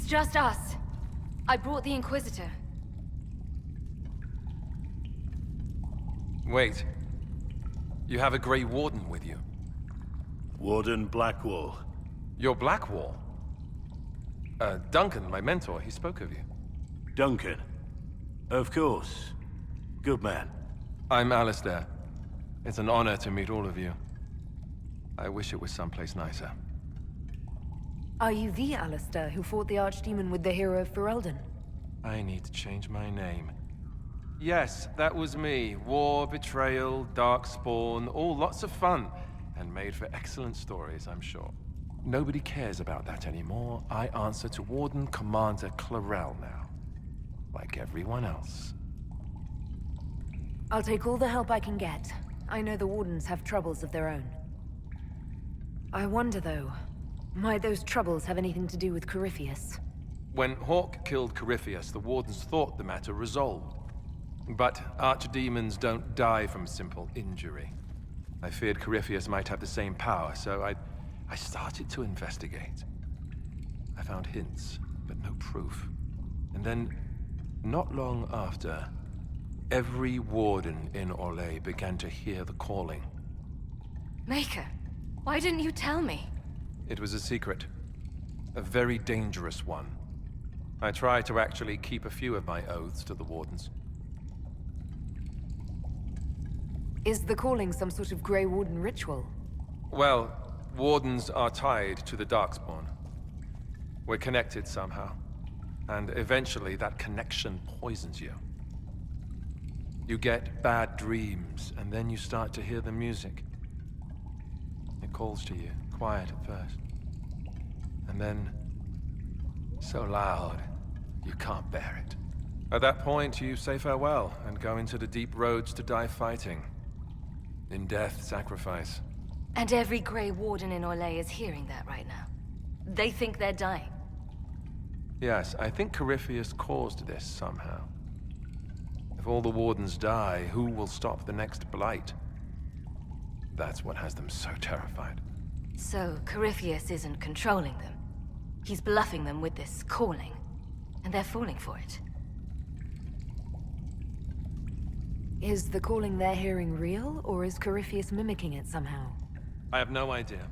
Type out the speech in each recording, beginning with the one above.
just us. I brought the Inquisitor. Wait. You have a Grey Warden with you? Warden Blackwall. You're Blackwall? Duncan, my mentor, he spoke of you. Duncan. Of course. Good man. I'm Alistair. It's an honor to meet all of you. I wish it was someplace nicer. Are you the Alistair who fought the Archdemon with the hero of Ferelden? I need to change my name. Yes, that was me. War, betrayal, darkspawn, all lots of fun. And made for excellent stories, I'm sure. Nobody cares about that anymore. I answer to Warden Commander Clarel now. Like everyone else. I'll take all the help I can get. I know the Wardens have troubles of their own. I wonder, though, might those troubles have anything to do with Corypheus? When Hawk killed Corypheus, the Wardens thought the matter resolved. But archdemons don't die from simple injury. I feared Corypheus might have the same power, so I started to investigate. I found hints, but no proof. And then, not long after, every warden in Orlais began to hear the calling. Maker, why didn't you tell me? It was a secret. A very dangerous one. I tried to actually keep a few of my oaths to the Wardens. Is the calling some sort of Grey Warden ritual? Well, Wardens are tied to the Darkspawn. We're connected somehow. And eventually that connection poisons you. You get bad dreams, and then you start to hear the music. It calls to you, quiet at first. And then, so loud, you can't bear it. At that point, you say farewell, and go into the deep roads to die fighting. In death, sacrifice. And every Grey Warden in Orlais is hearing that right now. They think they're dying. Yes, I think Corypheus caused this somehow. If all the Wardens die, who will stop the next blight? That's what has them so terrified. So, Corypheus isn't controlling them. He's bluffing them with this calling. And they're falling for it. Is the calling they're hearing real, or is Corypheus mimicking it somehow? I have no idea.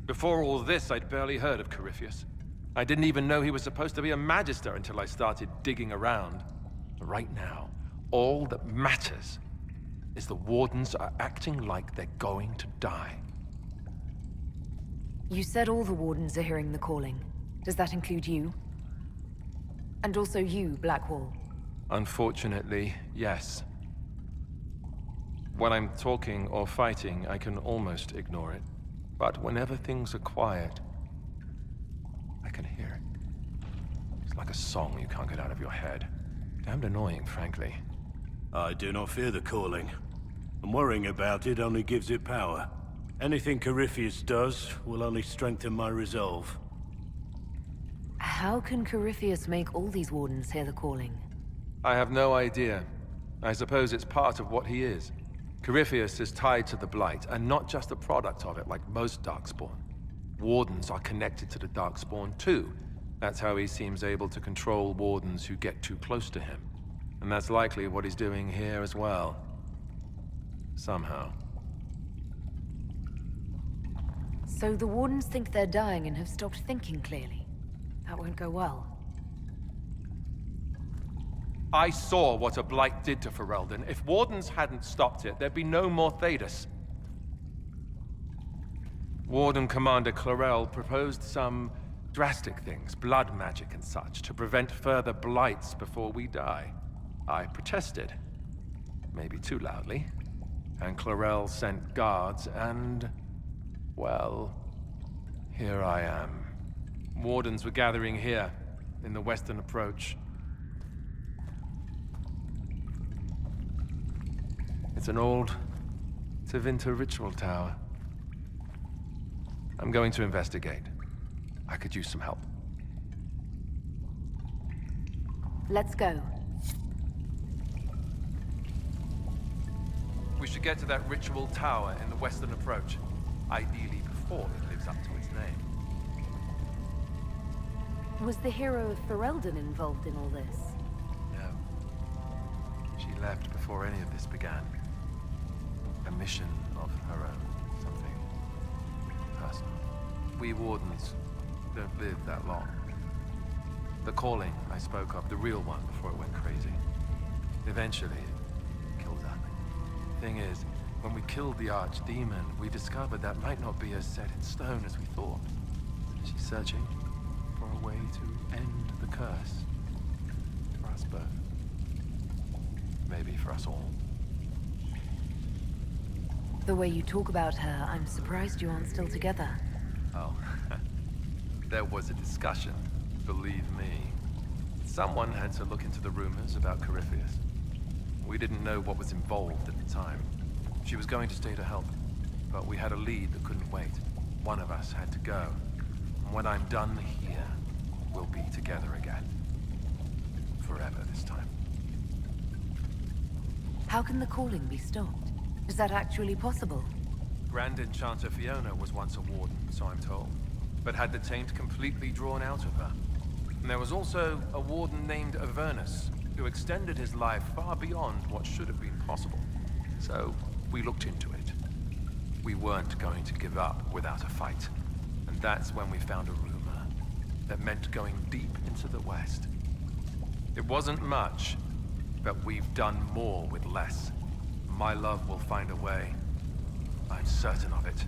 Before all this, I'd barely heard of Corypheus. I didn't even know he was supposed to be a Magister until I started digging around. But right now, all that matters is the Wardens are acting like they're going to die. You said all the Wardens are hearing the calling. Does that include you? And also you, Blackwall? Unfortunately, yes. When I'm talking or fighting, I can almost ignore it. But whenever things are quiet, I can hear it. It's like a song you can't get out of your head. Damned annoying, frankly. I do not fear the calling. And worrying about it only gives it power. Anything Corypheus does will only strengthen my resolve. How can Corypheus make all these Wardens hear the calling? I have no idea. I suppose it's part of what he is. Corypheus is tied to the Blight, and not just a product of it like most Darkspawn. Wardens are connected to the Darkspawn too. That's how he seems able to control Wardens who get too close to him. And that's likely what he's doing here as well. Somehow. So the Wardens think they're dying and have stopped thinking clearly. That won't go well. I saw what a Blight did to Ferelden. If Wardens hadn't stopped it, there'd be no more Thedas. Warden Commander Clarel proposed some drastic things, blood magic and such, to prevent further blights before we die. I protested. Maybe too loudly. And Clarel sent guards and... well, here I am. Wardens were gathering here, in the western approach. It's an old Tevinter ritual tower. I'm going to investigate. I could use some help. Let's go. We should get to that ritual tower in the western approach. Ideally before it lives up to its name. Was the hero of Ferelden involved in all this? No. She left before any of this began. A mission of her own. Something personal. We Wardens don't live that long. The calling I spoke of, the real one before it went crazy, eventually it kills us. Thing is, when we killed the archdemon, we discovered that might not be as set in stone as we thought. She's searching for a way to end the curse. For us both. Maybe for us all. The way you talk about her, I'm surprised you aren't still together. Oh, there was a discussion, believe me. Someone had to look into the rumors about Corypheus. We didn't know what was involved at the time. She was going to stay to help, but we had a lead that couldn't wait. One of us had to go. And when I'm done here, we'll be together again. Forever this time. How can the calling be stopped? Is that actually possible? Grand Enchanter Fiona was once a warden, so I'm told, but had the taint completely drawn out of her. And there was also a warden named Avernus, who extended his life far beyond what should have been possible. So, we looked into it. We weren't going to give up without a fight. And that's when we found a rumor that meant going deep into the West. It wasn't much, but we've done more with less. My love will find a way. I'm certain of it.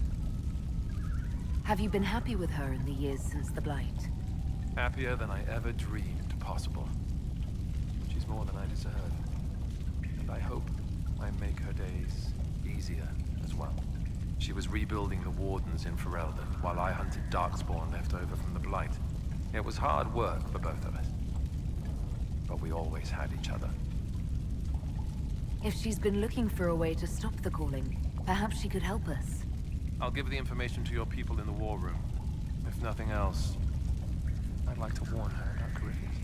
Have you been happy with her in the years since the Blight? Happier than I ever dreamed possible. She's more than I deserve. And I hope I make her days easier as well. She was rebuilding the Wardens in Ferelden while I hunted Darkspawn left over from the Blight. It was hard work for both of us. But we always had each other. If she's been looking for a way to stop the calling, perhaps she could help us. I'll give the information to your people in the war room. If nothing else, I'd like to warn her about Corypheus.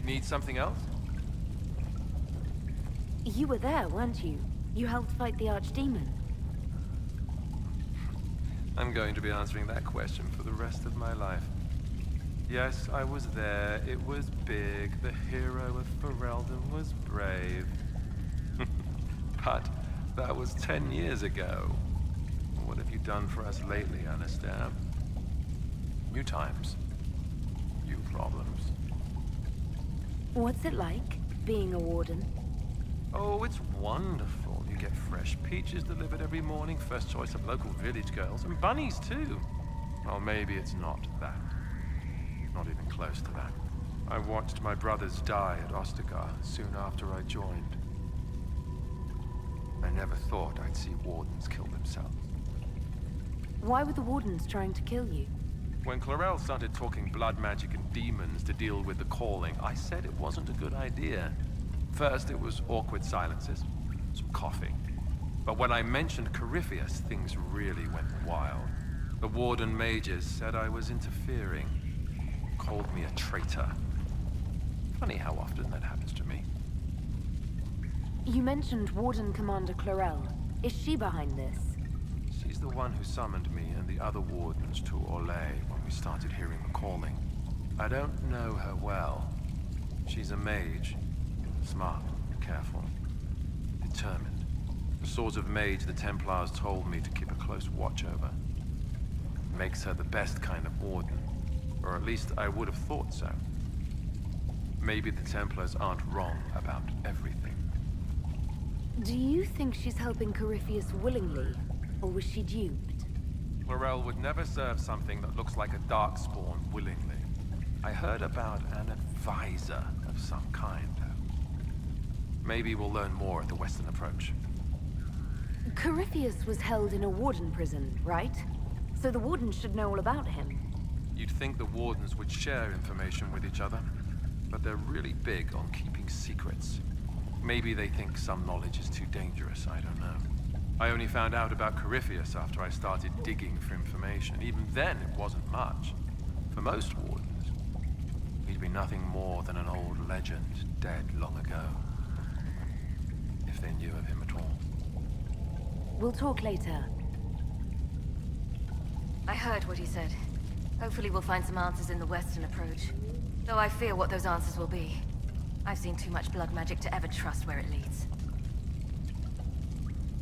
Need something else? You were there, weren't you? You helped fight the archdemon. I'm going to be answering that question for the rest of my life. Yes, I was there. It was big. The hero of Ferelden was brave. But that was 10 years ago. What have you done for us lately, Alistair? New times. New problems. What's it like, being a warden? Oh, it's wonderful. You get fresh peaches delivered every morning, first choice of local village girls, and bunnies too. Well, maybe it's not that. Not even close to that. I watched my brothers die at Ostagar soon after I joined. I never thought I'd see wardens kill themselves. Why were the wardens trying to kill you? When Clorel started talking blood magic and demons to deal with the calling, I said it wasn't a good idea. First, it was awkward silences, some coughing. But when I mentioned Corypheus, things really went wild. The warden mages said I was interfering. Called me a traitor. Funny how often that happens to me. You mentioned Warden Commander Clorel. Is she behind this? She's the one who summoned me and the other wardens to Orlais when we started hearing the calling. I don't know her well. She's a mage. Smart, careful, determined. The sort of mage the Templars told me to keep a close watch over. Makes her the best kind of warden. Or at least I would have thought so. Maybe the Templars aren't wrong about everything. Do you think she's helping Corypheus willingly, or was she duped? Clorel would never serve something that looks like a darkspawn willingly. I heard about an advisor of some kind, though. Maybe we'll learn more at the Western Approach. Corypheus was held in a warden prison, right? So the warden should know all about him. You'd think the wardens would share information with each other, but they're really big on keeping secrets. Maybe they think some knowledge is too dangerous, I don't know. I only found out about Corypheus after I started digging for information. Even then, it wasn't much. For most wardens, he'd be nothing more than an old legend dead long ago. If they knew of him at all. We'll talk later. I heard what he said. Hopefully we'll find some answers in the western approach. Though I fear what those answers will be. I've seen too much blood magic to ever trust where it leads.